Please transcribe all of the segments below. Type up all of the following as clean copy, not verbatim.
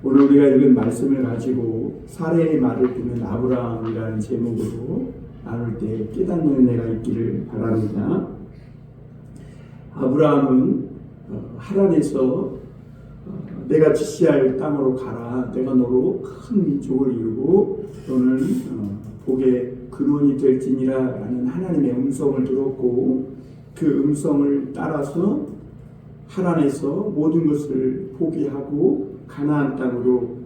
오늘 우리가 읽은 말씀을 가지고 사례의 말을 듣는 아브라함이라는 제목으로 나눌 때 깨닫는 은혜가 있기를 바랍니다. 아브라함은 하란에서 내가 지시할 땅으로 가라. 내가 너로 큰 민족을 이루고 너는 복의 근원이 될지니라 라는 하나님의 음성을 들었고 그 음성을 따라서 하란에서 모든 것을 포기하고 가나안 땅으로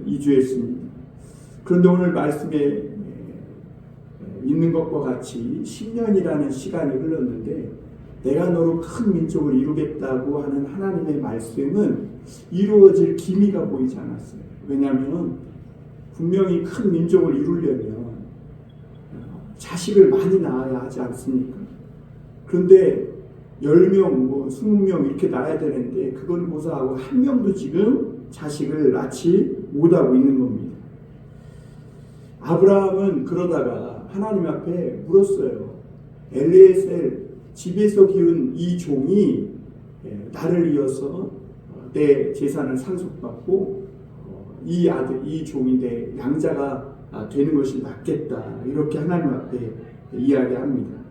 이주했습니다. 그런데 오늘 말씀에 있는 것과 같이 10년이라는 시간이 흘렀는데 내가 너로 큰 민족을 이루겠다고 하는 하나님의 말씀은 이루어질 기미가 보이지 않았어요. 왜냐하면 분명히 큰 민족을 이루려면 자식을 많이 낳아야 하지 않습니까? 그런데 10명, 20명 이렇게 낳아야 되는데 그건 고사하고 한 명도 지금 자식을 낳지 못하고 있는 겁니다. 아브라함은 그러다가 하나님 앞에 물었어요. 엘리에셀 집에서 기운 이 종이 나를 이어서 내 재산을 상속받고 이 아들, 이 종이 내 양자가 되는 것이 낫겠다. 이렇게 하나님 앞에 이야기합니다.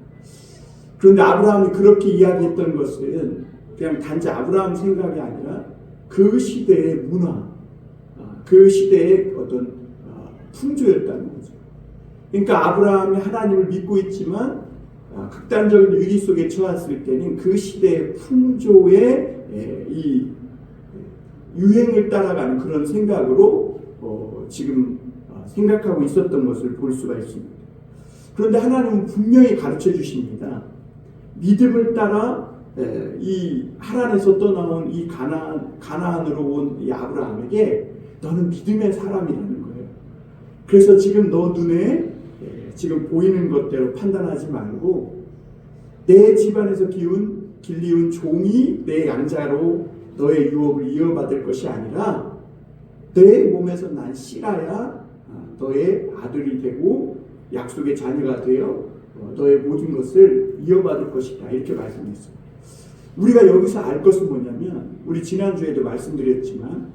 그런데 아브라함이 그렇게 이야기했던 것은 그냥 단지 아브라함 생각이 아니라 그 시대의 문화, 그 시대의 어떤 풍조였다는 거죠. 그러니까 아브라함이 하나님을 믿고 있지만 극단적인 위기 속에 처했을 때는 그 시대의 풍조의 이 유행을 따라가는 그런 생각으로 지금 생각하고 있었던 것을 볼 수가 있습니다. 그런데 하나님은 분명히 가르쳐 주십니다. 믿음을 따라 이 하란에서 떠나온 이 가나안으로 온 이 아브라함에게 너는 믿음의 사람이라는 거예요. 그래서 지금 너 눈에 지금 보이는 것대로 판단하지 말고 내 집안에서 길리운 종이 내 양자로 너의 유업을 이어받을 것이 아니라 내 몸에서 난 씨라야 너의 아들이 되고 약속의 자녀가 되어 너의 모든 것을 이어받을 것이다. 이렇게 말씀했어요. 우리가 여기서 알 것은 뭐냐면 우리 지난주에도 말씀드렸지만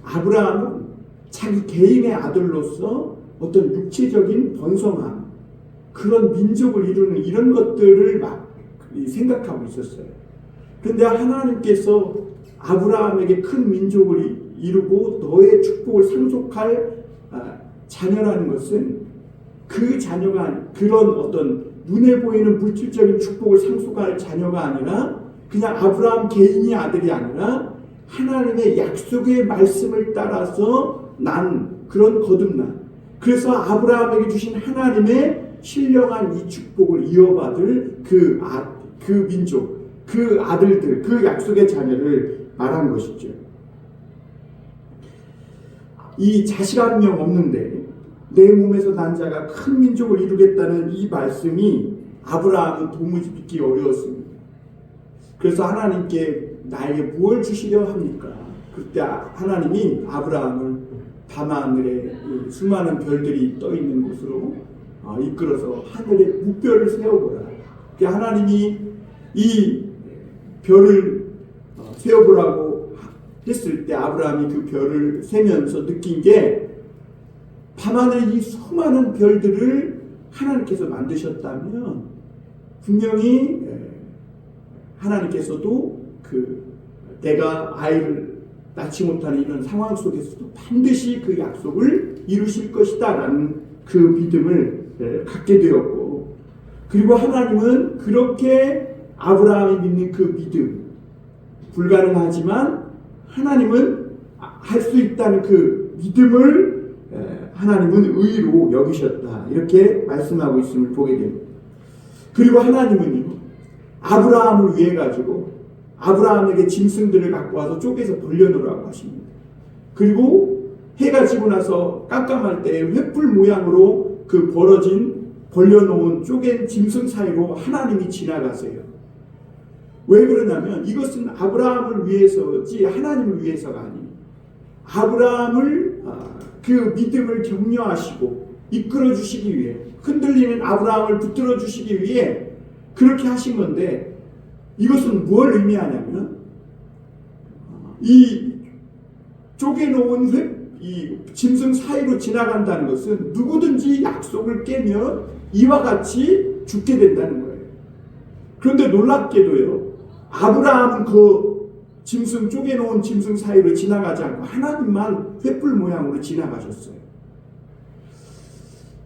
아브라함은 자기 개인의 아들로서 어떤 육체적인 번성함 그런 민족을 이루는 이런 것들을 막 생각하고 있었어요. 그런데 하나님께서 아브라함에게 큰 민족을 이루고 너의 축복을 상속할 자녀라는 것은 그 자녀가 그런 어떤 눈에 보이는 물질적인 축복을 상속할 자녀가 아니라 그냥 아브라함 개인의 아들이 아니라 하나님의 약속의 말씀을 따라서 난 그런 거듭난 그래서 아브라함에게 주신 하나님의 신령한 이 축복을 이어받을 그 민족, 그 아들들, 그 약속의 자녀를 말한 것이죠. 이 자식 한 명 없는데 내 몸에서 난 자가 큰 민족을 이루겠다는 이 말씀이 아브라함은 도무지 믿기 어려웠습니다. 그래서 하나님께 나에게 무엇을 주시려 합니까? 그때 하나님이 아브라함을 밤하늘에 수많은 별들이 떠 있는 곳으로 이끌어서 하늘에 무별을 세워보라. 하나님이 이 별을 세워보라고 했을 때 아브라함이 그 별을 세면서 느낀 게 밤하늘에 이 수많은 별들을 하나님께서 만드셨다면 분명히 하나님께서도 내가 아이를 낳지 못하는 이런 상황 속에서도 반드시 그 약속을 이루실 것이다 라는 그 믿음을 갖게 되었고 그리고 하나님은 그렇게 아브라함이 믿는 그 믿음 불가능하지만 하나님은 할 수 있다는 그 믿음을 하나님은 의로 여기셨다 이렇게 말씀하고 있음을 보게 됩니다. 그리고 하나님은요 아브라함을 위해 가지고 아브라함에게 짐승들을 갖고 와서 쪼개서 벌려놓으라고 하십니다. 그리고 해가 지고 나서 깜깜할 때 횃불 모양으로 그 벌려놓은 쪼갠 짐승 사이로 하나님이 지나가세요. 왜 그러냐면 이것은 아브라함을 위해서지 하나님을 위해서가 아닙니다. 아브라함을 그 믿음을 격려하시고 이끌어 주시기 위해 흔들리는 아브라함을 붙들어 주시기 위해 그렇게 하신 건데 이것은 뭘 의미하냐면 이 쪼개놓은 이 짐승 사이로 지나간다는 것은 누구든지 약속을 깨면 이와 같이 죽게 된다는 거예요. 그런데 놀랍게도요, 아브라함은 그 쪼개놓은 짐승 사이로 지나가지 않고 하나님만 횃불 모양으로 지나가셨어요.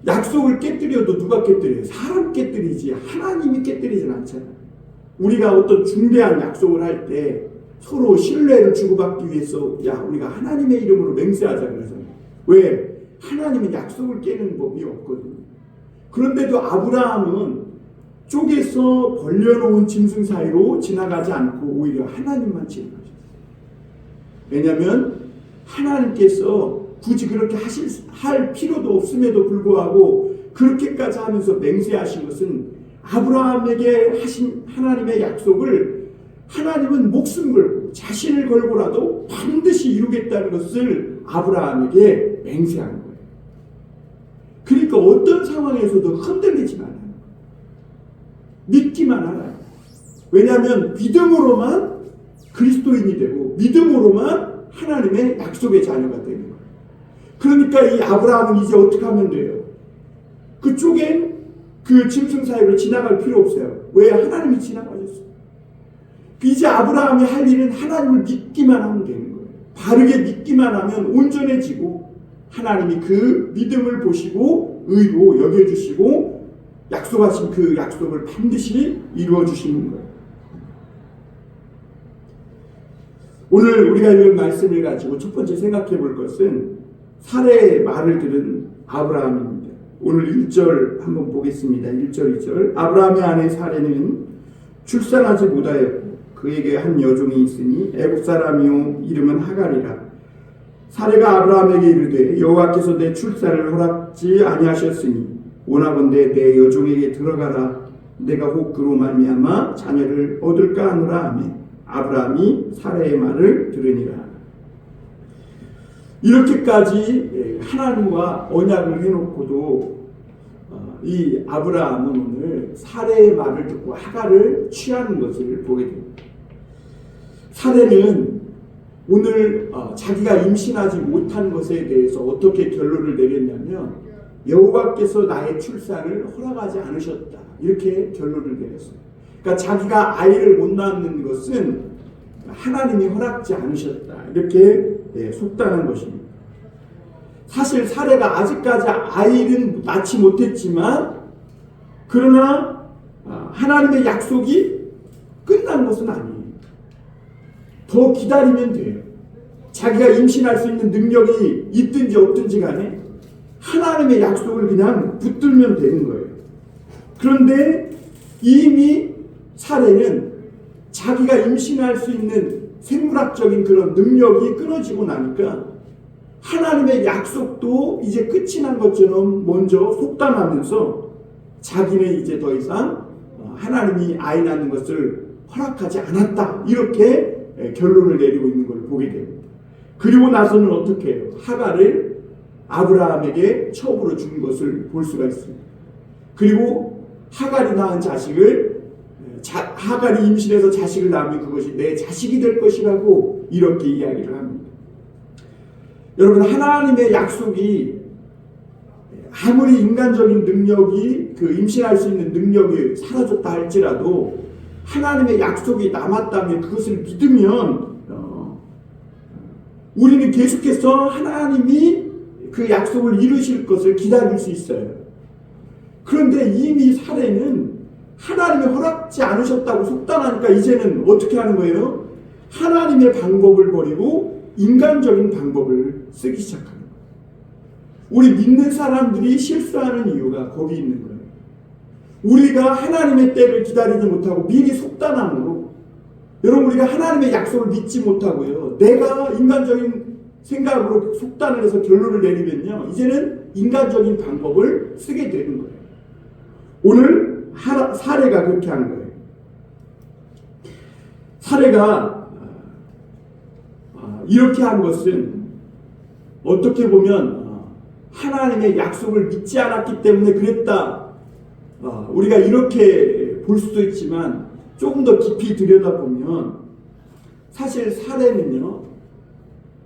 약속을 깨뜨려도 누가 깨뜨려요? 사람 깨뜨리지 하나님이 깨뜨리진 않잖아요. 우리가 어떤 중대한 약속을 할 때 서로 신뢰를 주고받기 위해서 우리가 하나님의 이름으로 맹세하자 그러잖아요. 왜? 하나님은 약속을 깨는 법이 없거든요. 그런데도 아브라함은 쪼개서 벌려놓은 짐승 사이로 지나가지 않고 오히려 하나님만 지나가셨어요. 왜냐하면 하나님께서 굳이 그렇게 할 필요도 없음에도 불구하고 그렇게까지 하면서 맹세하신 것은 아브라함에게 하신 하나님의 약속을 하나님은 목숨 걸고 자신을 걸고라도 반드시 이루겠다는 것을 아브라함에게 맹세한 거예요. 그러니까 어떤 상황에서도 흔들리지 말아요. 믿기만 하라요. 왜냐하면 믿음으로만 그리스도인이 되고 믿음으로만 하나님의 약속의 자녀가 되는 거예요. 그러니까 이 아브라함은 이제 어떻게 하면 돼요? 그쪽엔 그 짐승 사이로 지나갈 필요 없어요. 왜? 하나님이 지나가셨어요. 이제 아브라함이 할 일은 하나님을 믿기만 하면 되는 거예요. 바르게 믿기만 하면 온전해지고 하나님이 그 믿음을 보시고 의로 여겨주시고 약속하신 그 약속을 반드시 이루어주시는 거예요. 오늘 우리가 읽은 말씀을 가지고 첫 번째 생각해 볼 것은 사례의 말을 들은 아브라함입니다. 오늘 1절 한번 보겠습니다. 1절 2절. 아브라함의 아내 사례는 출산하지 못하였고 그에게 한 여종이 있으니 애굽 사람이요 이름은 하갈이라. 사례가 아브라함에게 이르되 여호와께서 내 출산을 허락지 아니하셨으니 원하건대 내 여종에게 들어가라. 내가 혹 그로 말미암아 자녀를 얻을까 하노라 하매 아브라함이 사례의 말을 들으니라. 이렇게까지 하나님과 언약을 해놓고도 이 아브라함은 오늘 사례의 말을 듣고 하갈을 취하는 것을 보게 됩니다. 사례는 오늘 자기가 임신하지 못한 것에 대해서 어떻게 결론을 내렸냐면 여호와께서 나의 출산을 허락하지 않으셨다, 이렇게 결론을 내렸어요. 그러니까 자기가 아이를 못 낳는 것은 하나님이 허락지 않으셨다, 이렇게 속단한 것입니다. 사실 사례가 아직까지 아이는 낳지 못했지만 그러나 하나님의 약속이 끝난 것은 아니에요. 더 기다리면 돼요. 자기가 임신할 수 있는 능력이 있든지 없든지 간에 하나님의 약속을 그냥 붙들면 되는 거예요. 그런데 이미 사례는 자기가 임신할 수 있는 생물학적인 그런 능력이 끊어지고 나니까 하나님의 약속도 이제 끝이 난 것처럼 먼저 속단하면서 자기는 이제 더 이상 하나님이 아이 낳는 것을 허락하지 않았다, 이렇게 결론을 내리고 있는 걸 보게 됩니다. 그리고 나서는 어떻게 해요? 하갈을 아브라함에게 첩으로 준 것을 볼 수가 있습니다. 그리고 하갈이 낳은 자식을 하갈이 임신해서 자식을 낳으면 그것이 내 자식이 될 것이라고 이렇게 이야기를 합니다. 여러분, 하나님의 약속이 아무리 인간적인 능력이 그 임신할 수 있는 능력이 사라졌다 할지라도 하나님의 약속이 남았다면 그것을 믿으면 우리는 계속해서 하나님이 그 약속을 이루실 것을 기다릴 수 있어요. 그런데 이미 사례는 하나님이 허락지 않으셨다고 속단하니까 이제는 어떻게 하는 거예요? 하나님의 방법을 버리고 인간적인 방법을 쓰기 시작하는 거예요. 우리 믿는 사람들이 실수하는 이유가 거기 있는 거예요. 우리가 하나님의 때를 기다리지 못하고 미리 속단함으로, 여러분, 우리가 하나님의 약속을 믿지 못하고요, 내가 인간적인 생각으로 속단을 해서 결론을 내리면요, 이제는 인간적인 방법을 쓰게 되는 거예요. 오늘 사례가 그렇게 하는 거예요. 사례가 이렇게 한 것은 어떻게 보면 하나님의 약속을 믿지 않았기 때문에 그랬다, 우리가 이렇게 볼 수도 있지만 조금 더 깊이 들여다보면 사실 사례는요,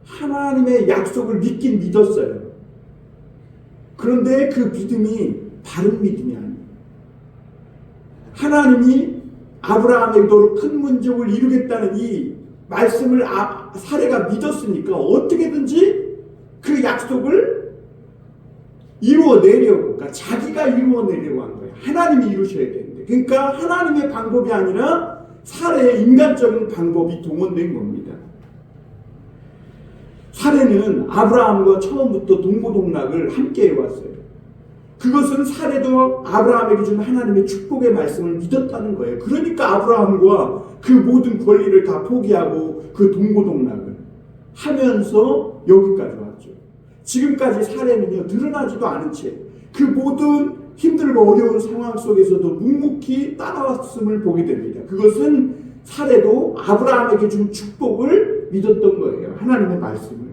하나님의 약속을 믿긴 믿었어요. 그런데 그 믿음이 바른 믿음이 아니에요. 하나님이 아브라함에게도 큰 민족을 이루겠다는 이 말씀을 사레가 믿었으니까 어떻게든지 그 약속을 이루어내려고, 그러니까 자기가 이루어내려고 한 거예요. 하나님이 이루셔야 되는데. 그러니까 하나님의 방법이 아니라 사레의 인간적인 방법이 동원된 겁니다. 사레는 아브라함과 처음부터 동고동락을 함께 해왔어요. 그것은 사레도 아브라함에게 준 하나님의 축복의 말씀을 믿었다는 거예요. 그러니까 아브라함과 그 모든 권리를 다 포기하고 그 동고동락을 하면서 여기까지 왔죠. 지금까지 사레는요, 드러나지도 않은 채 그 모든 힘들고 어려운 상황 속에서도 묵묵히 따라왔음을 보게 됩니다. 그것은 사레도 아브라함에게 준 축복을 믿었던 거예요. 하나님의 말씀을.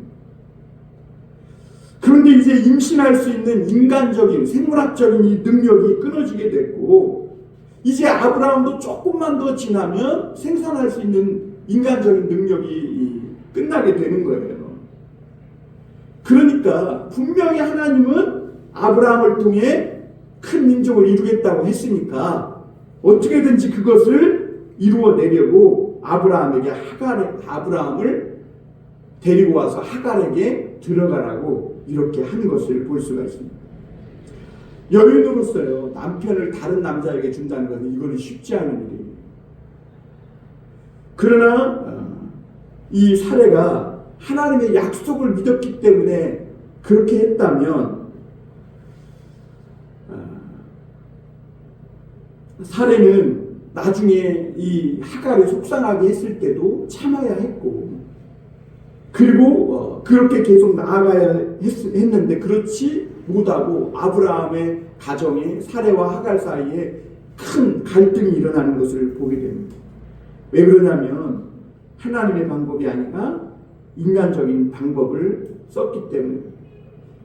그런데 이제 임신할 수 있는 인간적인, 생물학적인 이 능력이 끊어지게 됐고, 이제 아브라함도 조금만 더 지나면 생산할 수 있는 인간적인 능력이 끝나게 되는 거예요. 그러니까 분명히 하나님은 아브라함을 통해 큰 민족을 이루겠다고 했으니까 어떻게든지 그것을 이루어내려고 아브라함을 데리고 와서 하갈에게 들어가라고 이렇게 한 것을 볼 수가 있습니다. 여인으로서요, 남편을 다른 남자에게 준다는 것은 이거는 쉽지 않은 일이에요. 그러나 이 사례가 하나님의 약속을 믿었기 때문에 그렇게 했다면 사례는 나중에 이 하갈을 속상하게 했을 때도 참아야 했고, 그리고 그렇게 계속 나아가야 했는데 그렇지 못하고 아브라함의 가정에 사레와 하갈 사이에 큰 갈등이 일어나는 것을 보게 됩니다. 왜 그러냐면 하나님의 방법이 아니라 인간적인 방법을 썼기 때문에.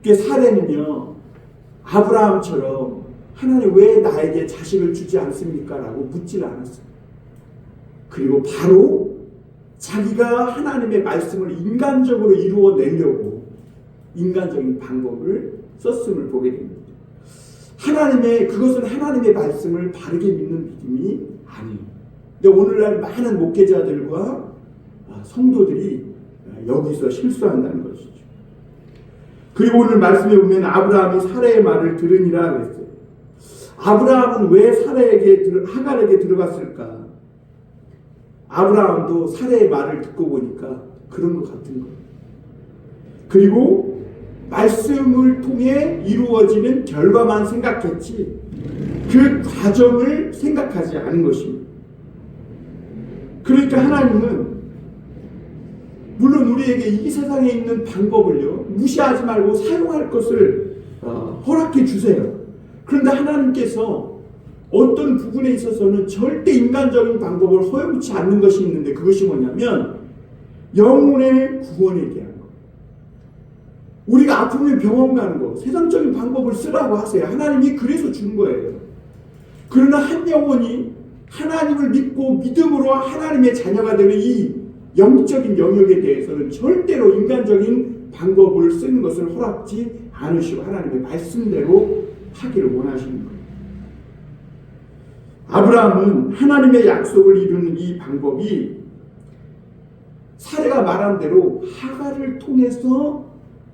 그러니까 사레는요, 아브라함처럼 하나님 왜 나에게 자식을 주지 않습니까? 라고 묻질 않았어요. 그리고 바로 자기가 하나님의 말씀을 인간적으로 이루어내려고 인간적인 방법을 썼음을 보게 됩니다. 그것은 하나님의 말씀을 바르게 믿는 믿음이 아니에요. 근데 오늘날 많은 목회자들과 성도들이 여기서 실수한다는 것이죠. 그리고 오늘 말씀에 보면 아브라함이 사레의 말을 들으니라 그랬어요. 아브라함은 왜 하갈에게 들어갔을까? 아브라함도 사레의 말을 듣고 보니까 그런 것 같은 거예요. 그리고 말씀을 통해 이루어지는 결과만 생각했지 그 과정을 생각하지 않은 것입니다. 그러니까 하나님은 물론 우리에게 이 세상에 있는 방법을요, 무시하지 말고 사용할 것을 허락해 주세요. 그런데 하나님께서 어떤 부분에 있어서는 절대 인간적인 방법을 허용치 않는 것이 있는데, 그것이 뭐냐면 영혼의 구원에 대한 것. 우리가 아프면 병원 가는 거, 세상적인 방법을 쓰라고 하세요. 하나님이 그래서 준 거예요. 그러나 한 영혼이 하나님을 믿고 믿음으로 하나님의 자녀가 되는 이 영적인 영역에 대해서는 절대로 인간적인 방법을 쓰는 것을 허락지 않으시고 하나님의 말씀대로 하기를 원하시는 거예요. 아브라함은 하나님의 약속을 이루는 이 방법이 사례가 말한 대로 하갈을 통해서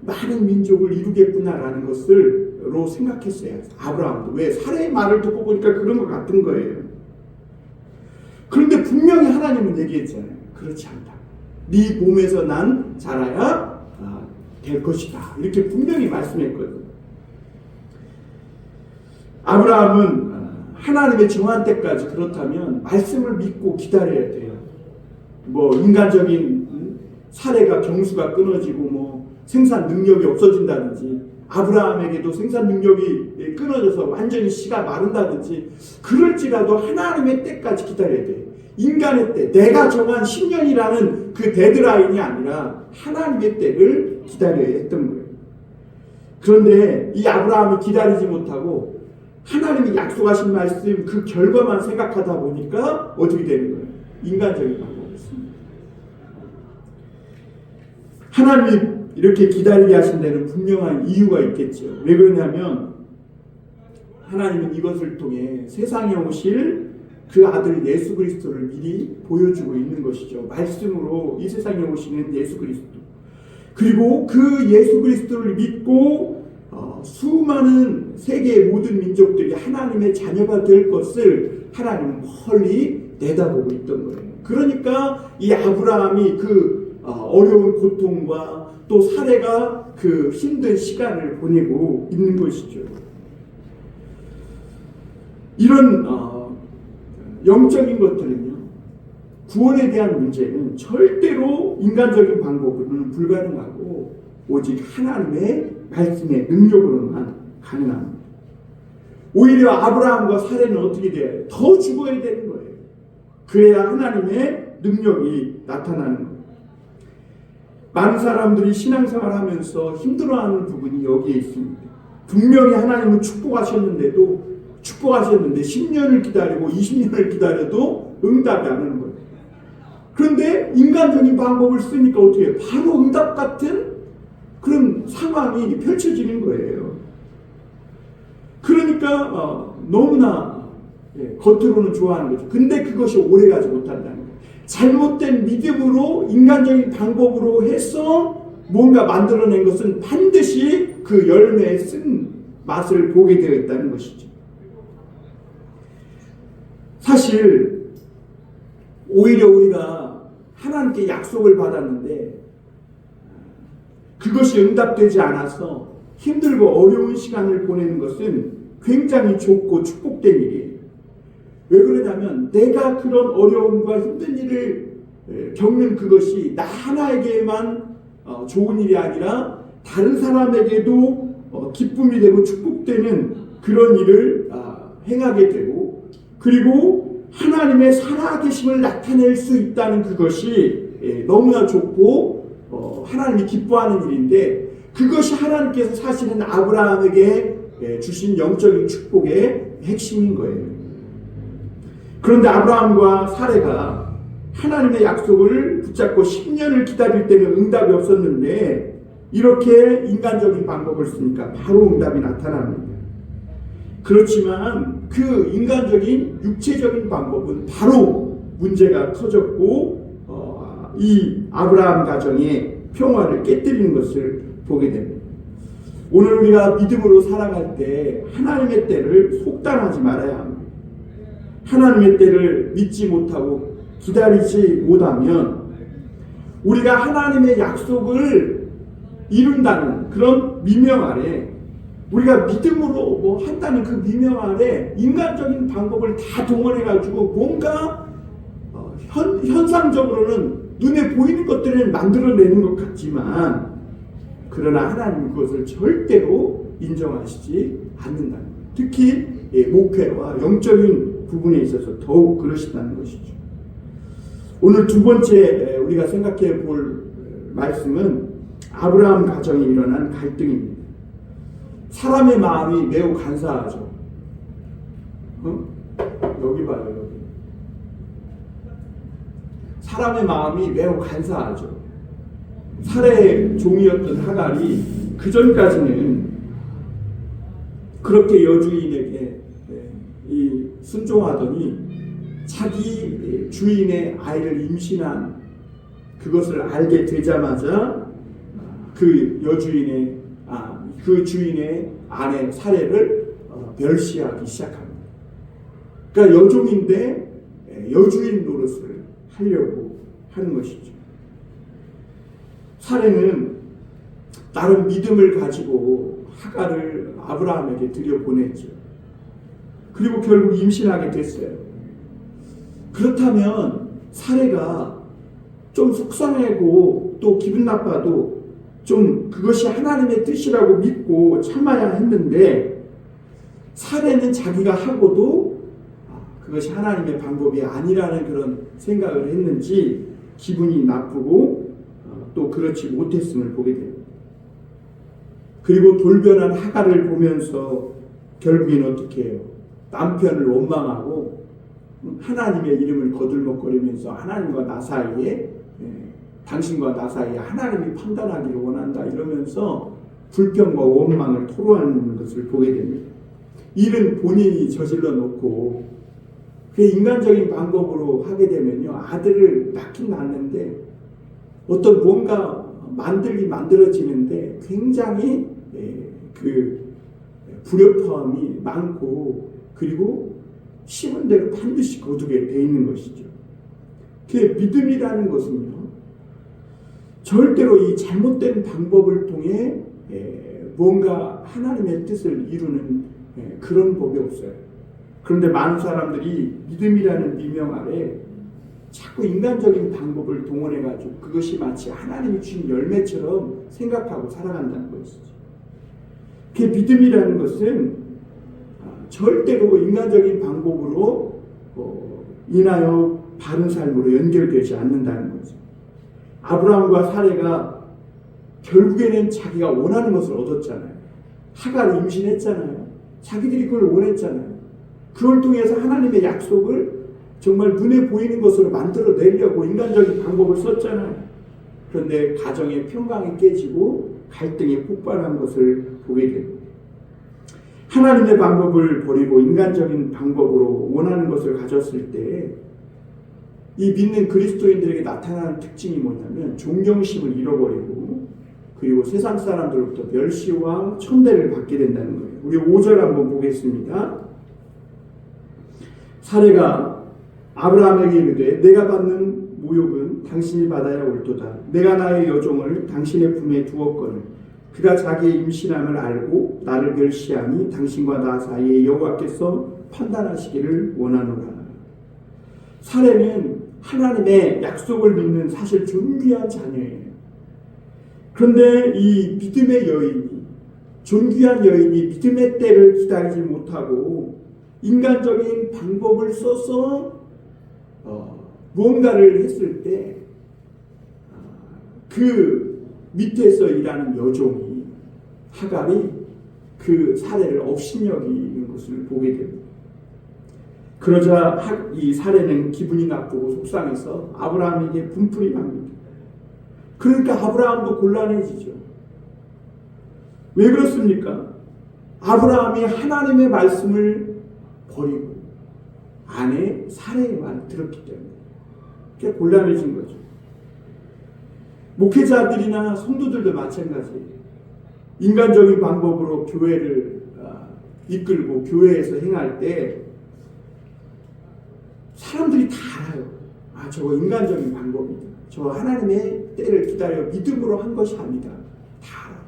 많은 민족을 이루겠구나라는 것을로 생각했어요. 아브라함도. 왜? 사례의 말을 듣고 보니까 그런 것 같은 거예요. 그런데 분명히 하나님은 얘기했잖아요. 그렇지 않다. 네 몸에서 난 자라야 될 것이다. 이렇게 분명히 말씀했거든요. 아브라함은 하나님의 정한 때까지 그렇다면 말씀을 믿고 기다려야 돼요. 뭐 인간적인 사례가 경수가 끊어지고 생산 능력이 없어진다든지, 아브라함에게도 생산 능력이 끊어져서 완전히 씨가 마른다든지, 그럴지라도 하나님의 때까지 기다려야 돼요. 인간의 때, 내가 정한 10년이라는 그 데드라인이 아니라 하나님의 때를 기다려야 했던 거예요. 그런데 이 아브라함이 기다리지 못하고 하나님이 약속하신 말씀 그 결과만 생각하다 보니까 어떻게 되는 거예요? 인간적인 방법이었습니다. 하나님이 이렇게 기다리게 하신 데는 분명한 이유가 있겠죠. 왜 그러냐면 하나님은 이것을 통해 세상에 오실 그 아들 예수 그리스도를 미리 보여주고 있는 것이죠. 말씀으로 이 세상에 오시는 예수 그리스도. 그리고 그 예수 그리스도를 믿고 수많은 세계의 모든 민족들이 하나님의 자녀가 될 것을 하나님은 멀리 내다보고 있던 거예요. 그러니까 이 아브라함이 그 어려운 고통과 또 사례가 그 힘든 시간을 보내고 있는 것이죠. 이런 영적인 것들은요, 구원에 대한 문제는 절대로 인간적인 방법으로는 불가능하고 오직 하나님의 말씀의 능력으로만 가능합니다. 오히려 아브라함과 사례는 어떻게 돼요? 더 죽어야 되는 거예요. 그래야 하나님의 능력이 나타나는 거예요. 많은 사람들이 신앙생활을 하면서 힘들어하는 부분이 여기에 있습니다. 분명히 하나님은 축복하셨는데 10년을 기다리고 20년을 기다려도 응답이 안 오는 거예요. 그런데 인간적인 방법을 쓰니까 어떻게 해요? 바로 응답 같은 그런 상황이 펼쳐지는 거예요. 그러니까 너무나 겉으로는 좋아하는 거죠. 근데 그것이 오래가지 못한다는 거예요. 잘못된 믿음으로 인간적인 방법으로 해서 뭔가 만들어낸 것은 반드시 그 열매의 쓴 맛을 보게 되어 있다는 것이죠. 사실 오히려 우리가 하나님께 약속을 받았는데 그것이 응답되지 않아서 힘들고 어려운 시간을 보내는 것은 굉장히 좋고 축복된 일이에요. 왜 그러냐면 내가 그런 어려움과 힘든 일을 겪는 그것이 나 하나에게만 좋은 일이 아니라 다른 사람에게도 기쁨이 되고 축복되는 그런 일을 행하게 되고, 그리고 하나님의 살아계심을 나타낼 수 있다는 그것이 너무나 좋고 하나님이 기뻐하는 일인데, 그것이 하나님께서 사실은 아브라함에게 주신 영적인 축복의 핵심인 거예요. 그런데 아브라함과 사레가 하나님의 약속을 붙잡고 10년을 기다릴 때는 응답이 없었는데 이렇게 인간적인 방법을 쓰니까 바로 응답이 나타납니다. 그렇지만 그 인간적인 육체적인 방법은 바로 문제가 터졌고 이 아브라함 가정의 평화를 깨뜨리는 것을 보게 됩니다. 오늘 우리가 믿음으로 살아갈 때 하나님의 때를 속단하지 말아야 합니다. 하나님의 때를 믿지 못하고 기다리지 못하면 우리가 하나님의 약속을 이룬다는 그런 미명 아래, 우리가 믿음으로 뭐 한다는 그 미명 아래 인간적인 방법을 다 동원해가지고 뭔가 현상적으로는 눈에 보이는 것들을 만들어내는 것 같지만, 그러나 하나님은 그것을 절대로 인정하시지 않는다는 거예요. 특히 목회와 영적인 부분에 있어서 더욱 그러시다는 것이죠. 오늘 두 번째 우리가 생각해 볼 말씀은 아브라함 가정에 일어난 갈등입니다. 사람의 마음이 매우 간사하죠. 여기 봐요, 여기. 사람의 마음이 매우 간사하죠. 사레의 종이었던 하갈이 그 전까지는 그렇게 여주인에게 순종하더니 자기 주인의 아이를 임신한 그것을 알게 되자마자 그 여주인의 그 주인의 아내 사례를 멸시하기 시작합니다. 그러니까 여종인데 여주인 노릇을 하려고 하는 것이죠. 사례는 나름 믿음을 가지고 하갈을 아브라함에게 들여보냈죠. 그리고 결국 임신하게 됐어요. 그렇다면 사례가 좀 속상하고 또 기분 나빠도 좀 그것이 하나님의 뜻이라고 믿고 참아야 했는데, 사례는 자기가 하고도 그것이 하나님의 방법이 아니라는 그런 생각을 했는지 기분이 나쁘고 또 그렇지 못했음을 보게 됩니다. 그리고 돌변한 하갈을 보면서 결국엔 어떻게 해요? 남편을 원망하고 하나님의 이름을 거들먹거리면서 하나님과 나 사이에 당신과 나 사이에 하나님이 판단하기를 원한다 이러면서 불평과 원망을 토로하는 것을 보게 됩니다. 일은 본인이 저질러 놓고 그 인간적인 방법으로 하게 되면요, 아들을 낳긴 낳는데 어떤 뭔가 만들어지는데 굉장히 그 불협화음이 많고, 그리고 심은 대로 반드시 거두게 돼 있는 것이죠. 그 믿음이라는 것은요, 절대로 이 잘못된 방법을 통해 뭔가 하나님의 뜻을 이루는 그런 법이 없어요. 그런데 많은 사람들이 믿음이라는 미명 아래 자꾸 인간적인 방법을 동원해가지고 그것이 마치 하나님이 주신 열매처럼 생각하고 살아간다는 것이죠. 그 믿음이라는 것은 절대로 인간적인 방법으로 인하여 바른 삶으로 연결되지 않는다는 거죠. 아브라함과 사레가 결국에는 자기가 원하는 것을 얻었잖아요. 하가를 임신했잖아요. 자기들이 그걸 원했잖아요. 그걸 통해서 하나님의 약속을 정말 눈에 보이는 것으로 만들어내려고 인간적인 방법을 썼잖아요. 그런데 가정의 평강이 깨지고 갈등이 폭발한 것을 보게 됩니다. 하나님의 방법을 버리고 인간적인 방법으로 원하는 것을 가졌을 때 이 믿는 그리스도인들에게 나타나는 특징이 뭐냐면 존경심을 잃어버리고, 그리고 세상 사람들로부터 멸시와 천대를 받게 된다는 거예요. 우리 5절 한번 보겠습니다. 사레가 아브라함에게 이르되 내가 받는 모욕은 당신이 받아야 옳도다. 내가 나의 여종을 당신의 품에 두었거늘 그가 자기의 임신함을 알고 나를 멸시하니 당신과 나 사이에 여호와께서 판단하시기를 원하노라. 사레는 하나님의 약속을 믿는 사실 존귀한 자녀예요. 그런데 이 믿음의 여인이, 존귀한 여인이 믿음의 때를 기다리지 못하고 인간적인 방법을 써서 무언가를 했을 때 그 밑에서 일하는 여종이, 하갈이 그 사례를 업신여기는 것을 보게 됩니다. 그러자 이 사례는 기분이 나쁘고 속상해서 아브라함에게 분풀이 납니다. 그러니까 아브라함도 곤란해지죠. 왜 그렇습니까? 아브라함이 하나님의 말씀을 버리고 아내 사례의 말을 들었기 때문에 그게 곤란해진 거죠. 목회자들이나 성도들도 마찬가지예요. 인간적인 방법으로 교회를 이끌고 교회에서 행할 때 사람들이 다 알아요. 저거 인간적인 방법이다. 저 하나님의 때를 기다려 믿음으로 한 것이 아니다. 다 알아요.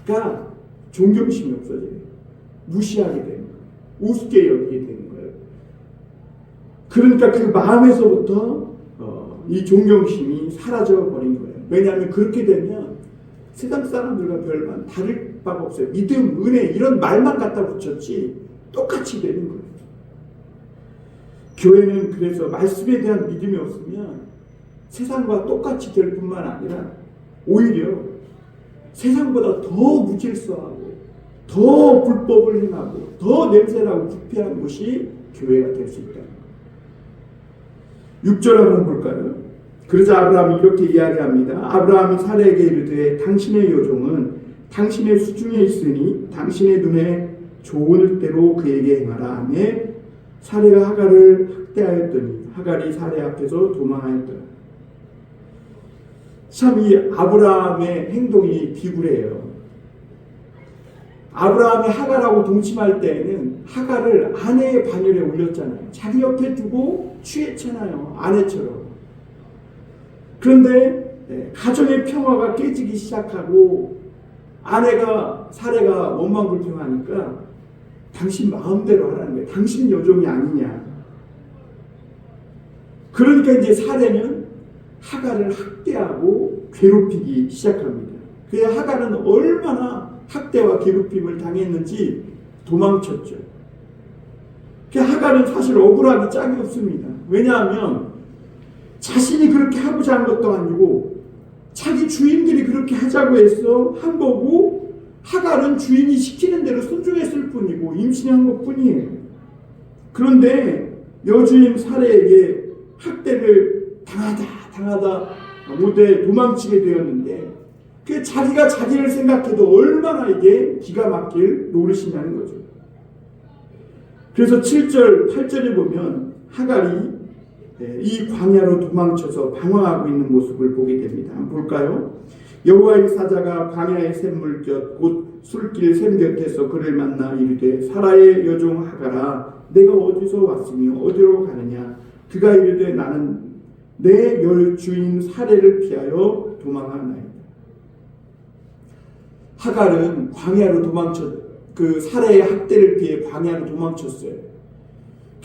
그러니까 존경심이 없어져요. 무시하게 되는 거예요. 우습게 여기게 되는 거예요. 그러니까 그 마음에서부터 이 존경심이 사라져 버린 거예요. 왜냐하면 그렇게 되면 세상 사람들과 별반 다를 바가 없어요. 믿음, 은혜 이런 말만 갖다 붙였지 똑같이 되는 거예요. 교회는 그래서 말씀에 대한 믿음이 없으면 세상과 똑같이 될 뿐만 아니라 오히려 세상보다 더 무질서하고 더 불법을 행하고 더 냄새나고 부패한 것이 교회가 될 수 있다. 6절 한번 볼까요? 그러자 아브라함이 이렇게 이야기합니다. 아브라함이 사레에게 이르되 당신의 여종은 당신의 수중에 있으니 당신의 눈에 좋은 대로 그에게 행하라 하며 사레가 하갈을 학대하였더니 하갈이 사레 앞에서 도망하였더라. 참 이 아브라함의 행동이 비굴해요. 아브라함이 하갈하고 동침할 때에는 하갈을 아내의 반열에 올렸잖아요. 자기 옆에 두고 취했잖아요. 아내처럼. 그런데 가정의 평화가 깨지기 시작하고 아내가 사례가 원망불평하니까 당신 마음대로 하라는 거예요. 당신 여종이 아니냐. 그러니까 이제 사례는 하갈을 학대하고 괴롭히기 시작합니다. 그래서 하갈은 얼마나 학대와 괴롭힘을 당했는지 도망쳤죠. 하갈은 사실 억울하기 짝이 없습니다. 왜냐하면 자신이 그렇게 하고자 한 것도 아니고 자기 주인들이 그렇게 하자고 해서 한 거고, 하갈은 주인이 시키는 대로 순종했을 뿐이고 임신한 것뿐이에요. 그런데 여주인 사례에게 학대를 당하다 못해 도망치게 되었는데 그 자기가 자기를 생각해도 얼마나 이게 기가 막힐 노릇이냐는 거죠. 그래서 7절, 8절에 보면 하갈이 이 광야로 도망쳐서 방황하고 있는 모습을 보게 됩니다. 한번 볼까요? 여호와의 사자가 광야의 샘물 곁 곧 술길 샘 곁에서 그를 만나 이르되 사라의 여종 하갈아 내가 어디서 왔으며 어디로 가느냐. 그가 이르되 나는 내 여주인 사례를 피하여 도망하나이다. 하갈은 광야로 그 사례의 학대를 피해 광야로 도망쳤어요.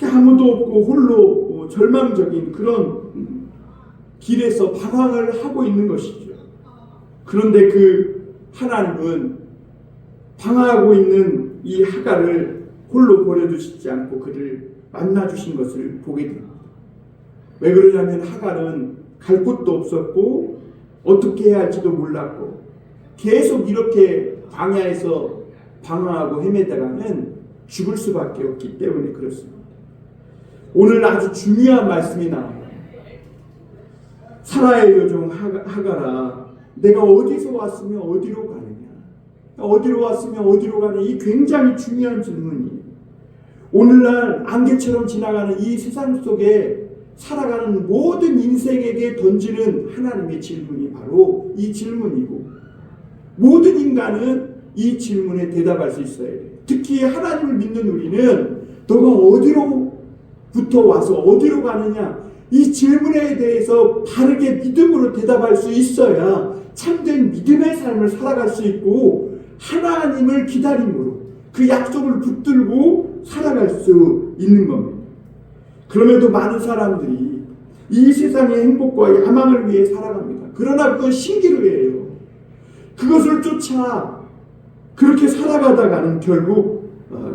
아무도 없고 홀로 절망적인 그런 길에서 방황을 하고 있는 것이죠. 그런데 그 하나님은 방황하고 있는 이 하갈을 홀로 보내두시지 않고 그를 만나주신 것을 보게 됩니다. 왜 그러냐면 하갈은 갈 곳도 없었고 어떻게 해야 할지도 몰랐고 계속 이렇게 광야에서 방황하고 헤매다가는 죽을 수밖에 없기 때문에 그렇습니다. 오늘 아주 중요한 말씀이 나와요. 사라의 여종 하갈아 내가 어디서 왔으며 어디로 가느냐. 어디로 왔으며 어디로 가느냐. 이 굉장히 중요한 질문이에요. 오늘날 안개처럼 지나가는 이 세상 속에 살아가는 모든 인생에게 던지는 하나님의 질문이 바로 이 질문이고 모든 인간은 이 질문에 대답할 수 있어야 돼요. 특히 하나님을 믿는 우리는 너가 어디로부터 와서 어디로 가느냐 이 질문에 대해서 바르게 믿음으로 대답할 수 있어야 참된 믿음의 삶을 살아갈 수 있고 하나님을 기다림으로 그 약속을 붙들고 살아갈 수 있는 겁니다. 그럼에도 많은 사람들이 이 세상의 행복과 야망을 위해 살아갑니다. 그러나 그건 신기루예요. 그것을 쫓아 그렇게 살아가다가는 결국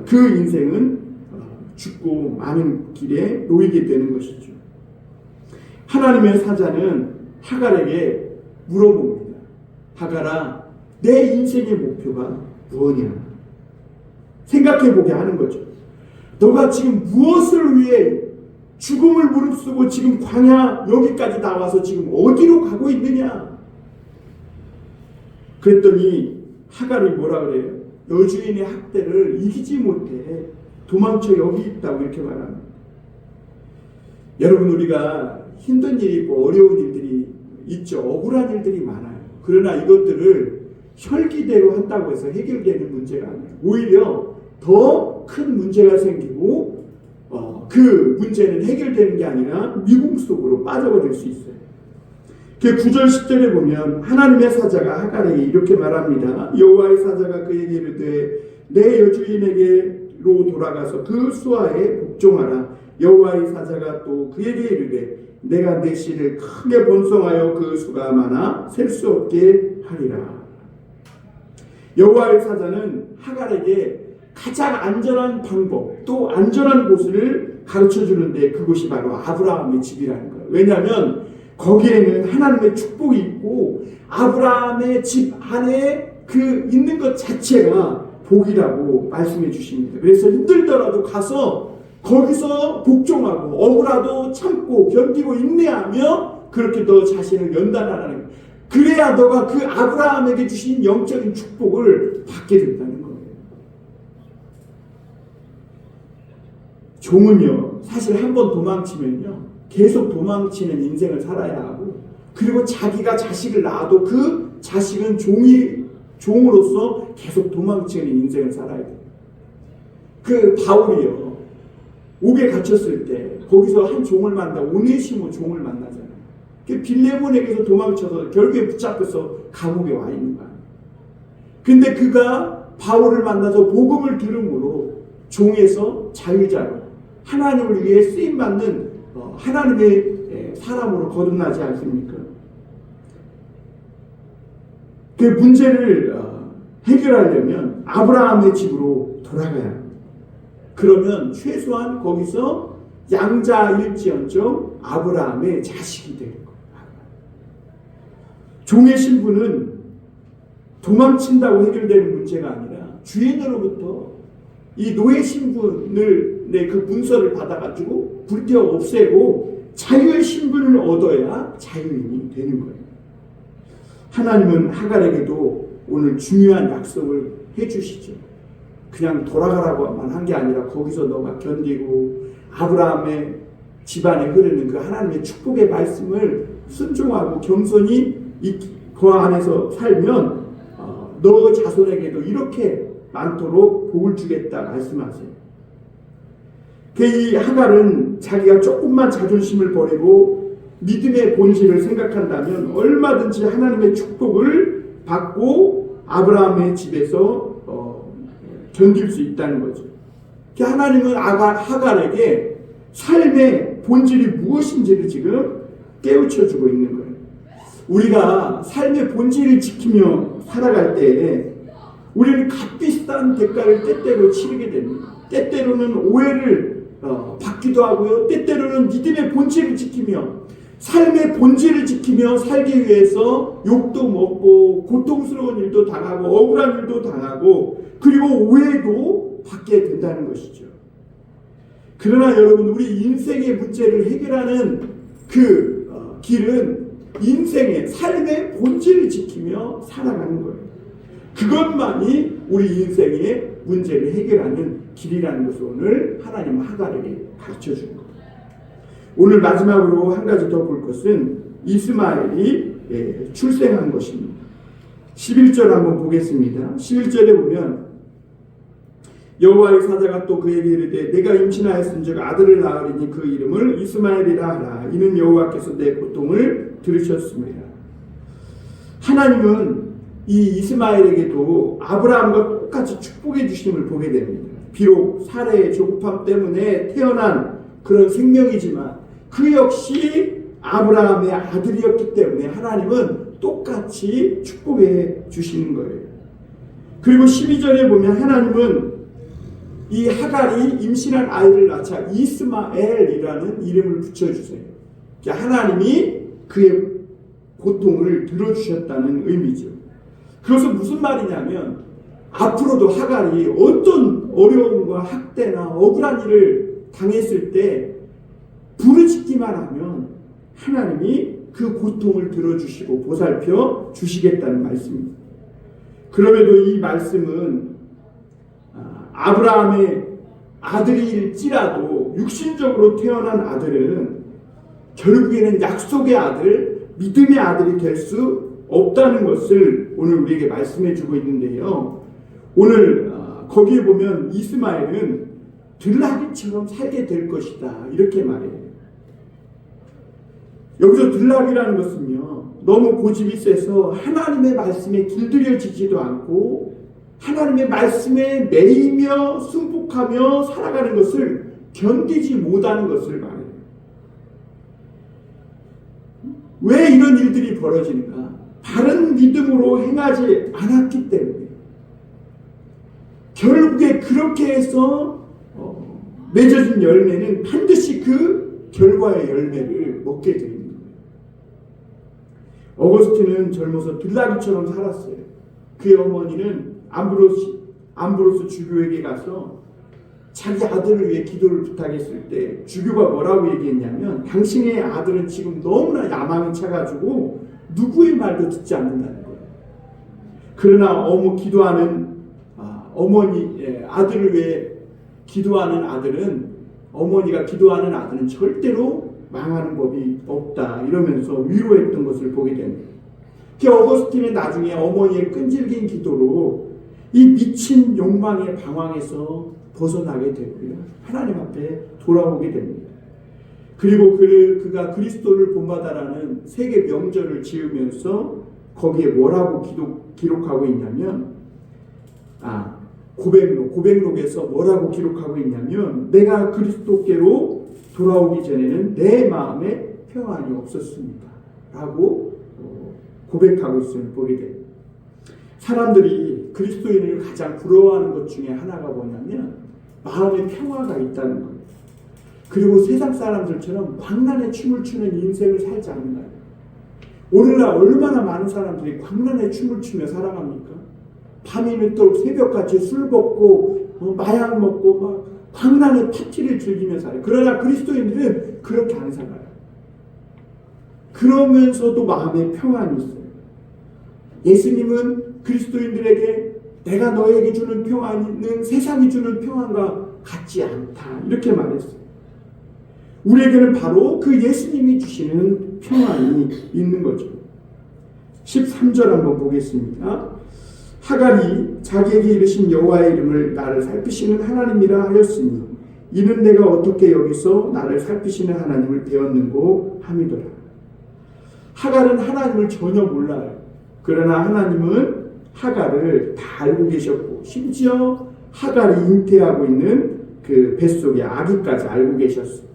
그 인생은 죽고 마는 길에 놓이게 되는 것이죠. 하나님의 사자는 하갈에게 물어봅니다. 하갈아, 내 인생의 목표가 무엇이냐? 생각해보게 하는 거죠. 너가 지금 무엇을 위해 죽음을 무릅쓰고 지금 광야 여기까지 나와서 지금 어디로 가고 있느냐? 그랬더니 하갈이 뭐라 그래요? 여주인의 학대를 이기지 못해 도망쳐 여기 있다고 이렇게 말합니다. 여러분 우리가 힘든 일이 있고 어려운 일들이 있죠. 억울한 일들이 많아요. 그러나 이것들을 혈기대로 한다고 해서 해결되는 문제가 아니에요. 오히려 더 큰 문제가 생기고 그 문제는 해결되는 게 아니라 미궁 속으로 빠져버릴 수 있어요. 그 9절 10절에 보면 하나님의 사자가 하갈에게 이렇게 말합니다. 여호와의 사자가 그에게 이르되 내 여주인에게로 돌아가서 그 수하에 복종하라. 여호와의 사자가 또 그에게 이르되 내가 내 씨를 크게 번성하여 그 수가 많아 셀 수 없게 하리라. 여호와의 사자는 하갈에게 가장 안전한 방법 또 안전한 곳을 가르쳐 주는데 그곳이 바로 아브라함의 집이라는 거예요. 왜냐하면 거기에는 하나님의 축복이 있고 아브라함의 집 안에 그 있는 것 자체가 복이라고 말씀해 주십니다. 그래서 힘들더라도 가서 거기서 복종하고 억울하도 참고 견디고 인내하며 그렇게 너 자신을 연단하라는 거예요. 그래야 너가 그 아브라함에게 주신 영적인 축복을 받게 된다는 거예요. 종은요 사실 한번 도망치면요 계속 도망치는 인생을 살아야 하고 그리고 자기가 자식을 낳아도 그 자식은 종으로서 계속 도망치는 인생을 살아야 돼요. 그 바울이요 옥에 갇혔을 때 거기서 한 종을 만나 오네시모 종을 만나잖아요. 그 빌레몬에게서 도망쳐서 결국에 붙잡혀서 감옥에 와 있는 거야. 근데 그가 바울을 만나서 복음을 들음으로 종에서 자유자로 하나님을 위해 쓰임받는 하나님의 사람으로 거듭나지 않습니까? 그 문제를 해결하려면 아브라함의 집으로 돌아가야 합니다. 그러면 최소한 거기서 양자일지언정 아브라함의 자식이 되는 거예요. 종의 신분은 도망친다고 해결되는 문제가 아니라 주인으로부터 이 노예 신분을 그 문서를 받아가지고 불태워 없애고 자유의 신분을 얻어야 자유인이 되는 거예요. 하나님은 하갈에게도 오늘 중요한 약속을 해주시죠. 그냥 돌아가라고만 한 게 아니라 거기서 너가 견디고 아브라함의 집안에 흐르는 그 하나님의 축복의 말씀을 순종하고 겸손히 그 안에서 살면 너 자손에게도 이렇게 많도록 복을 주겠다 말씀하세요. 이 하갈은 자기가 조금만 자존심을 버리고 믿음의 본질을 생각한다면 얼마든지 하나님의 축복을 받고 아브라함의 집에서 견딜 수 있다는 거죠. 하나님은 하갈에게 삶의 본질이 무엇인지를 지금 깨우쳐주고 있는 거예요. 우리가 삶의 본질을 지키며 살아갈 때 우리는 값비싼 대가를 때때로 치르게 됩니다. 때때로는 오해를 받기도 하고요. 때때로는 믿음의 본질을 지키며 삶의 본질을 지키며 살기 위해서 욕도 먹고 고통스러운 일도 당하고 억울한 일도 당하고 그리고 오해도 받게 된다는 것이죠. 그러나 여러분, 우리 인생의 문제를 해결하는 그 길은 인생의 삶의 본질을 지키며 살아가는 거예요. 그것만이 우리 인생의 문제를 해결하는 길이라는 것을 오늘 하나님은 하갈에게 가르쳐 준 거예요. 오늘 마지막으로 한 가지 더 볼 것은 이스마엘이 출생한 것입니다. 11절 한번 보겠습니다. 11절에 보면 여호와의 사자가 또 그에게 이르되 내가 임신하였은즉 아들을 낳으리니 그 이름을 이스마엘이라 하라. 이는 여호와께서 내 고통을 들으셨습니다. 하나님은 이 이스마엘에게도 아브라함과 똑같이 축복해 주심을 보게 됩니다. 비록 사례의 조급함 때문에 태어난 그런 생명이지만 그 역시 아브라함의 아들이었기 때문에 하나님은 똑같이 축복해 주시는 거예요. 그리고 12절에 보면 하나님은 이 하갈이 임신한 아이를 낳자 이스마엘이라는 이름을 붙여주세요. 하나님이 그의 고통을 들어주셨다는 의미죠. 그것은 무슨 말이냐면 앞으로도 하갈이 어떤 어려움과 학대나 억울한 일을 당했을 때 부르짖기만 하면 하나님이 그 고통을 들어주시고 보살펴 주시겠다는 말씀입니다. 그럼에도 이 말씀은 아브라함의 아들일지라도 육신적으로 태어난 아들은 결국에는 약속의 아들, 믿음의 아들이 될 수 없다는 것을 오늘 우리에게 말씀해 주고 있는데요. 오늘 거기에 보면 이스마엘은 들나귀처럼 살게 될 것이다 이렇게 말해요. 여기서 들나귀라는 것은요, 너무 고집이 세서 하나님의 말씀에 길들여지지도 않고 하나님의 말씀에 매이며 순복하며 살아가는 것을 견디지 못하는 것을 말해요. 왜 이런 일들이 벌어지는가? 바른 믿음으로 행하지 않았기 때문에. 결국에 그렇게 해서 맺어진 열매는 반드시 그 결과의 열매를 먹게 됩니다. 어거스틴은 젊어서 들나귀처럼 살았어요. 그의 어머니는 암브로스 주교에게 가서 자기 아들을 위해 기도를 부탁했을 때 주교가 뭐라고 얘기했냐면 당신의 아들은 지금 너무나 야망이 차가지고 누구의 말도 듣지 않는다는 거예요. 그러나 아들을 위해 기도하는 아들은 어머니가 기도하는 아들은 절대로 망하는 법이 없다 이러면서 위로했던 것을 보게 됩니다. 어거스틴은 나중에 어머니의 끈질긴 기도로 이 미친 욕망의 방황에서 벗어나게 되고요. 하나님 앞에 돌아오게 됩니다. 그리고 그가 그리스도를 본받아라는 세계 명절을 지으면서 거기에 뭐라고 기록하고 있냐면 고백록에서 뭐라고 기록하고 있냐면 내가 그리스도께로 돌아오기 전에는 내 마음에 평안이 없었습니다 라고 고백하고 있음을 보게 됩니다. 사람들이 그리스도인을 가장 부러워하는 것 중에 하나가 뭐냐면 마음에 평화가 있다는 거예요. 그리고 세상 사람들처럼 광란의 춤을 추는 인생을 살지 않는다. 오늘날 얼마나 많은 사람들이 광란의 춤을 추며 살아갑니까? 밤이 늦도록 새벽같이 술 먹고 마약 먹고 막 광란의 파티를 즐기며 살아요. 그러나 그리스도인들은 그렇게 안 살아요. 그러면서도 마음에 평안이 있어요. 예수님은 그리스도인들에게 내가 너에게 주는 평안은 세상이 주는 평안과 같지 않다 이렇게 말했어요. 우리에게는 바로 그 예수님이 주시는 평안이 있는 거죠. 13절 한번 보겠습니다. 하갈이 자기에게 이르신 여호와의 이름을 나를 살피시는 하나님이라 하였으니 이는 내가 어떻게 여기서 나를 살피시는 하나님을 배웠는고 함이더라. 하갈은 하나님을 전혀 몰라요. 그러나 하나님은 하갈을 다 알고 계셨고 심지어 하갈이 잉태하고 있는 그 뱃속의 아기까지 알고 계셨어요.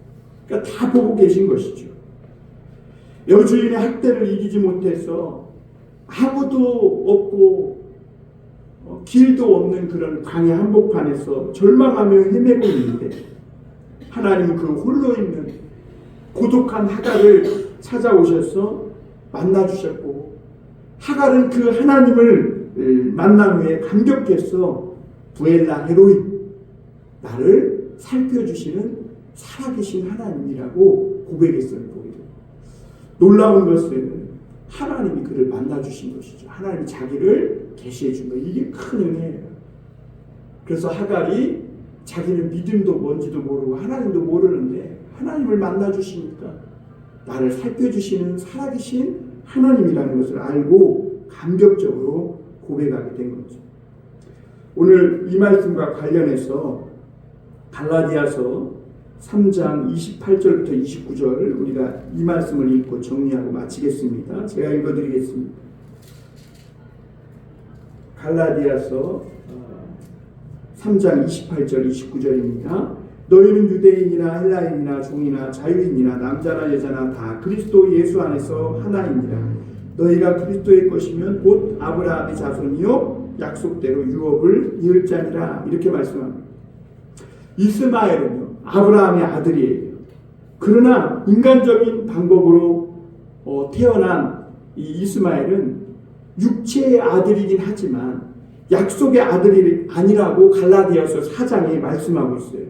그러니까 다 보고 계신 것이죠. 여주인의 학대를 이기지 못해서 아무도 없고 길도 없는 그런 광야 한복판에서 절망하며 헤매고 있는데 하나님은 그 홀로 있는 고독한 하갈을 찾아오셔서 만나주셨고 하갈은 그 하나님을 만난 후에 감격해서 부엘라 헤로이 나를 살펴주시는 살아계신 하나님이라고 고백했어요. 놀라운 것은 하나님이 그를 만나주신 것이죠. 하나님이 자기를 계시해 준 거예요. 이게 큰 은혜예요. 그래서 하갈이 자기는 믿음도 뭔지도 모르고 하나님도 모르는데 하나님을 만나주시니까 나를 살펴주시는 살아계신 하나님이라는 것을 알고 감격적으로 고백하게 된 거죠. 오늘 이 말씀과 관련해서 갈라디아서 3장 28절부터 29절 우리가 이 말씀을 읽고 정리하고 마치겠습니다. 제가 읽어드리겠습니다. 갈라디아서 3장 28절 29절입니다. 너희는 유대인이나 헬라인이나 종이나 자유인이나 남자나 여자나 다 그리스도 예수 안에서 하나이니라. 너희가 그리스도의 것이면 곧 아브라함의 자손이요 약속대로 유업을 이을 자니라. 이렇게 말씀합니다. 이스마엘은요 아브라함의 아들이에요. 그러나 인간적인 방법으로 태어난 이 이스마엘은 육체의 아들이긴 하지만 약속의 아들이 아니라고 갈라디아서 4장에 말씀하고 있어요.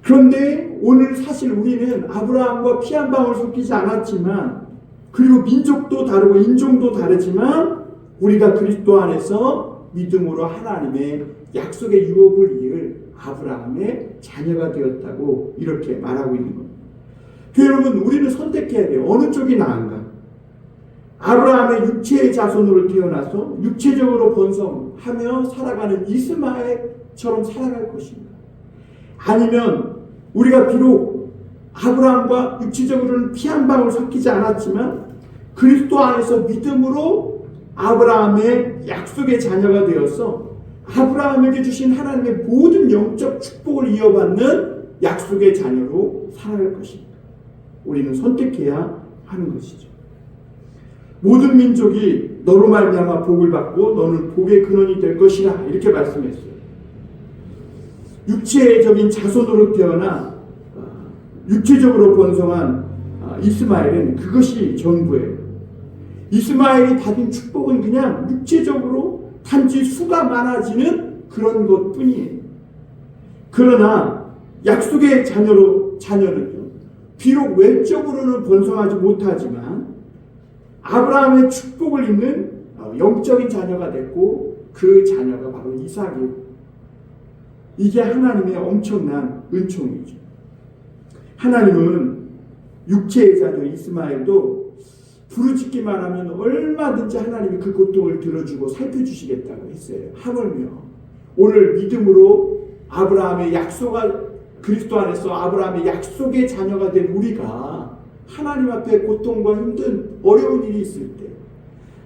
그런데 오늘 사실 우리는 아브라함과 피 한 방울 섞이지 않았지만 그리고 민족도 다르고 인종도 다르지만 우리가 그리스도 안에서 믿음으로 하나님의 약속의 유업을 이을 아브라함의 자녀가 되었다고 이렇게 말하고 있는 겁니다. 여러분 우리는 선택해야 돼요. 어느 쪽이 나은가? 아브라함의 육체의 자손으로 태어나서 육체적으로 번성하며 살아가는 이스마엘처럼 살아갈 것인가? 아니면 우리가 비록 아브라함과 육체적으로는 피 한 방울 섞이지 않았지만 그리스도 안에서 믿음으로 아브라함의 약속의 자녀가 되어서 아브라함에게 주신 하나님의 모든 영적 축복을 이어받는 약속의 자녀로 살아갈 것입니다. 우리는 선택해야 하는 것이죠. 모든 민족이 너로 말미암아 복을 받고 너는 복의 근원이 될 것이라 이렇게 말씀했어요. 육체적인 자손으로 태어나 육체적으로 번성한 이스마엘은 그것이 전부예요. 이스마엘이 받은 축복은 그냥 육체적으로 단지 수가 많아지는 그런 것뿐이에요. 그러나 약속의 자녀는요, 비록 외적으로는 번성하지 못하지만 아브라함의 축복을 잇는 영적인 자녀가 됐고 그 자녀가 바로 이삭이에요. 이게 하나님의 엄청난 은총이죠. 하나님은 육체의 자녀 이스마엘도 부르짖기만 하면 얼마든지 하나님이 그 고통을 들어주고 살펴주시겠다고 했어요. 하물며 오늘 믿음으로 아브라함의 그리스도 안에서 아브라함의 약속의 자녀가 된 우리가 하나님 앞에 고통과 힘든 어려운 일이 있을 때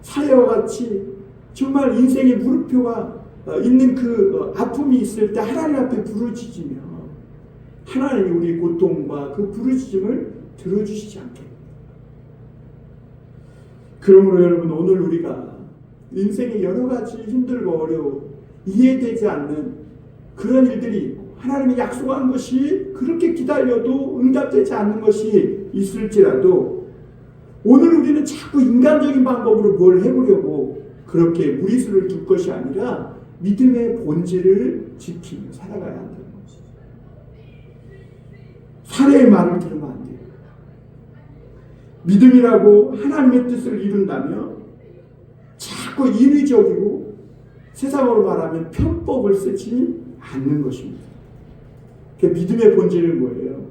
사례와 같이 정말 인생의 물음표가 있는 그 아픔이 있을 때 하나님 앞에 부르짖으며 하나님이 우리 고통과 그 부르짖음을 들어주시지 않겠습니까? 그러므로 여러분 오늘 우리가 인생의 여러 가지 힘들고 어려워 이해되지 않는 그런 일들이 있고 하나님이 약속한 것이 그렇게 기다려도 응답되지 않는 것이 있을지라도 오늘 우리는 자꾸 인간적인 방법으로 뭘 해보려고 그렇게 무리수를 둘 것이 아니라 믿음의 본질을 지키며 살아가야 한다는 것이죠. 사례의 말을 들으면 안 돼요. 믿음이라고 하나님의 뜻을 이룬다면 자꾸 인위적이고 세상으로 말하면 편법을 쓰지 않는 것입니다. 그 믿음의 본질은 뭐예요?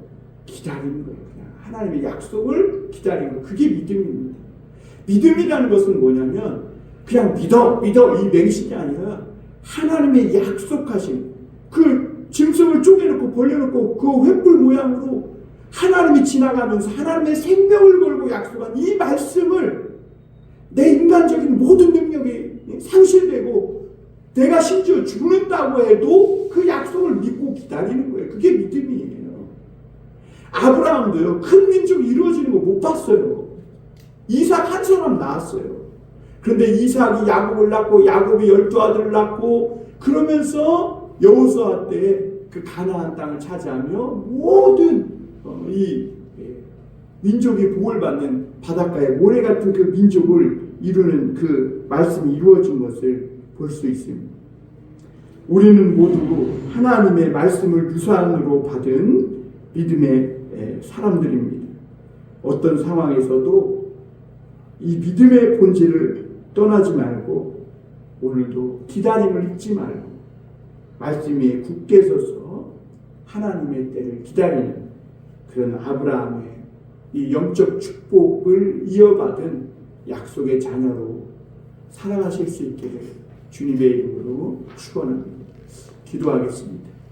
기다리는 거예요. 그냥 하나님의 약속을 기다리는 거. 그게 믿음입니다. 믿음이라는 것은 뭐냐면 그냥 믿어 이 맹신이 아니라 하나님의 약속하신 그 짐승을 쪼개놓고 벌려놓고 그 횃불 모양으로 하나님이 지나가면서 하나님의 생명을 걸고 약속한 이 말씀을 내 인간적인 모든 능력이 상실되고 내가 심지어 죽는다고 해도 그 약속을 믿고 기다리는 거예요. 그게 믿음이에요. 아브라함도요, 큰 민족이 이루어지는 거 못 봤어요. 이삭 한 사람 낳았어요. 그런데 이삭이 야곱을 낳고 야곱이 12아들을 낳고 그러면서 여호수아 때 그 가나안 땅을 차지하며 모든 이 민족이 복을 받는 바닷가의 모래 같은 그 민족을 이루는 그 말씀이 이루어진 것을 볼 수 있습니다. 우리는 모두 하나님의 말씀을 유산으로 받은 믿음의 사람들입니다. 어떤 상황에서도 이 믿음의 본질을 떠나지 말고 오늘도 기다림을 잊지 말고 말씀 위에 굳게 서서 하나님의 때를 기다리는 그런 아브라함의 이 영적 축복을 이어받은 약속의 자녀로 살아가실 수 있기를 주님의 이름으로 축원합니다. 기도하겠습니다.